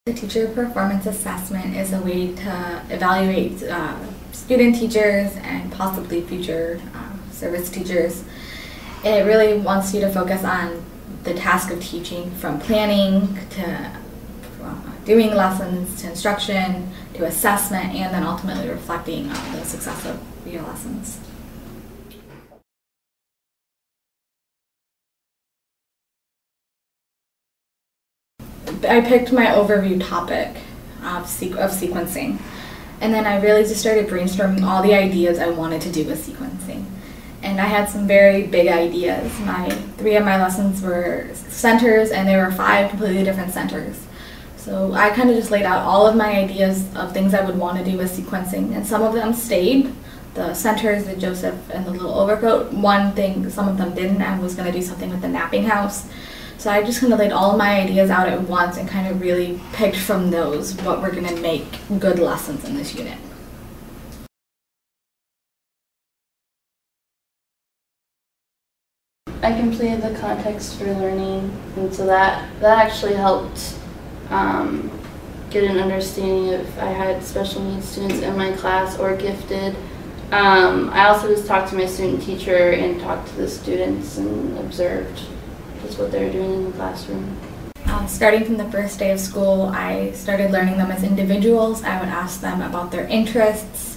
The teacher performance assessment is a way to evaluate student teachers and possibly future service teachers. It really wants you to focus on the task of teaching, from planning to doing lessons to instruction to assessment, and then ultimately reflecting on the success of your lessons. I picked my overview topic of sequencing, and then I really just started brainstorming all the ideas I wanted to do with sequencing. And I had some very big ideas. Three of my lessons were centers, and there were 5 completely different centers. So I kind of just laid out all of my ideas of things I would want to do with sequencing, and some of them stayed. The centers, the Joseph, and the little overcoat. One thing, some of them didn't. I was going to do something with the napping house. So I just kind of laid all of my ideas out at once and kind of really picked from those what we're going to make good lessons in this unit. I completed the context for learning, and so that actually helped get an understanding if I had special needs students in my class or gifted. I also just talked to my student teacher and talked to the students and observed just what they were doing in the classroom. Starting from the first day of school, I started learning them as individuals. I would ask them about their interests,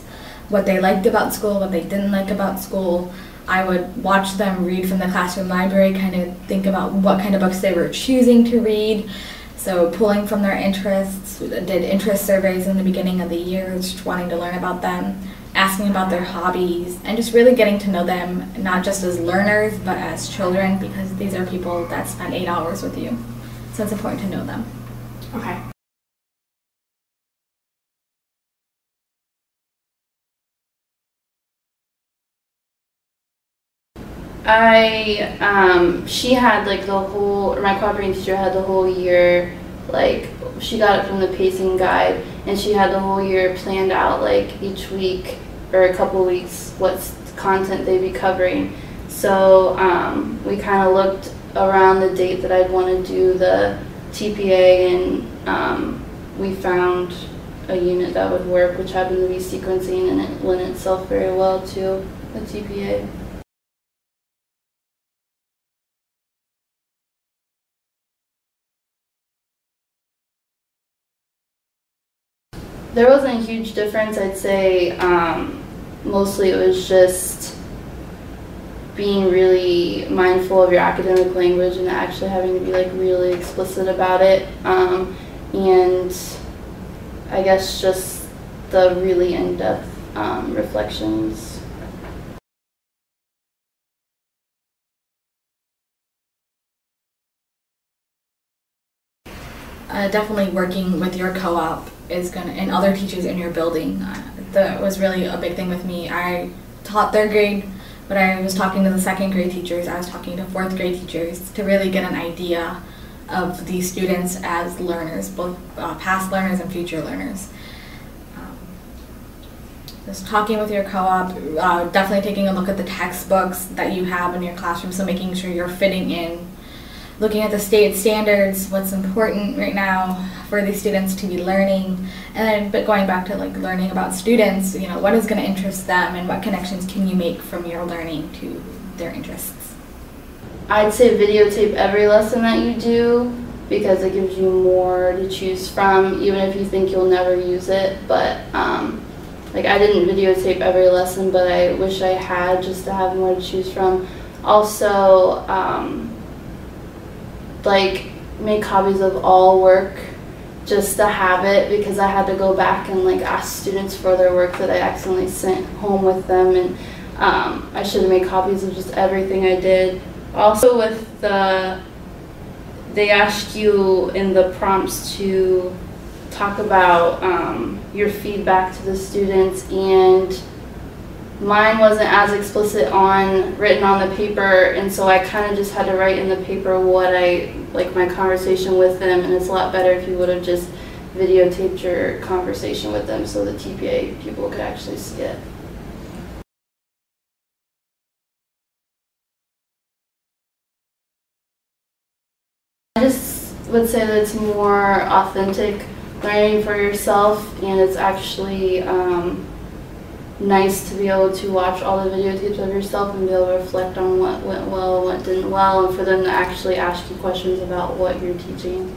what they liked about school, what they didn't like about school. I would watch them read from the classroom library, kind of think about what kind of books they were choosing to read. So pulling from their interests, did interest surveys in the beginning of the year, just wanting to learn about them, asking about their hobbies, and just really getting to know them, not just as learners, but as children, because these are people that spend 8 hours with you. So it's important to know them. Okay. She had like my cooperating teacher had the whole year, like she got it from the pacing guide, and she had the whole year planned out, like each week or a couple weeks what content they'd be covering. So we kind of looked around the date that I'd want to do the TPA, and we found a unit that would work, which happened to be sequencing, and it lent itself very well to the TPA. There wasn't a huge difference. I'd say mostly it was just being really mindful of your academic language and actually having to be like really explicit about it, and I guess just the really in-depth reflections. Definitely working with your co-op and other teachers in your building. That was really a big thing with me. I taught 3rd grade, but I was talking to the 2nd grade teachers, I was talking to 4th grade teachers to really get an idea of these students as learners, both past learners and future learners. Just talking with your co-op, definitely taking a look at the textbooks that you have in your classroom, so making sure you're fitting in. Looking at the state standards, what's important right now for these students to be learning, and then going back to like learning about students, you know, what is going to interest them and what connections can you make from your learning to their interests. I'd say videotape every lesson that you do, because it gives you more to choose from, even if you think you'll never use it. But like I didn't videotape every lesson, but I wish I had, just to have more to choose from. Also, like make copies of all work just to have it, because I had to go back and like ask students for their work that I accidentally sent home with them, and I should have made copies of just everything I did. Also with they ask you in the prompts to talk about your feedback to the students, and mine wasn't as explicit written on the paper, and so I kind of just had to write in the paper what my conversation with them, and it's a lot better if you would have just videotaped your conversation with them so the TPA people could actually see it. I just would say that it's more authentic learning for yourself, and it's actually nice to be able to watch all the videotapes of yourself and be able to reflect on what went well, what didn't well, and for them to actually ask you questions about what you're teaching.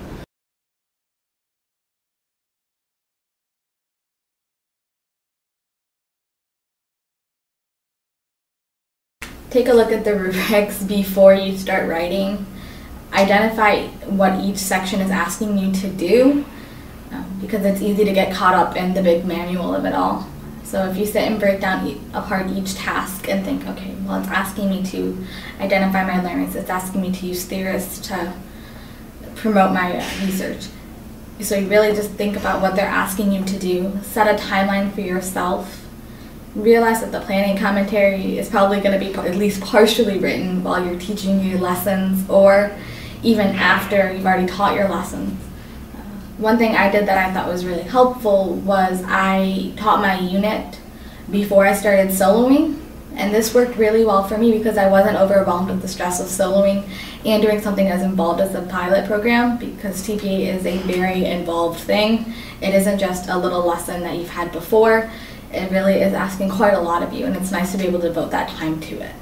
Take a look at the rubrics before you start writing. Identify what each section is asking you to do, because it's easy to get caught up in the big manual of it all. So if you sit and break down apart each task and think, okay, well, it's asking me to identify my learners, it's asking me to use theorists to promote my research. So you really just think about what they're asking you to do, set a timeline for yourself, realize that the planning commentary is probably going to be at least partially written while you're teaching your lessons or even after you've already taught your lessons. One thing I did that I thought was really helpful was I taught my unit before I started soloing, and this worked really well for me because I wasn't overwhelmed with the stress of soloing and doing something as involved as the pilot program, because TPA is a very involved thing. It isn't just a little lesson that you've had before. It really is asking quite a lot of you, and it's nice to be able to devote that time to it.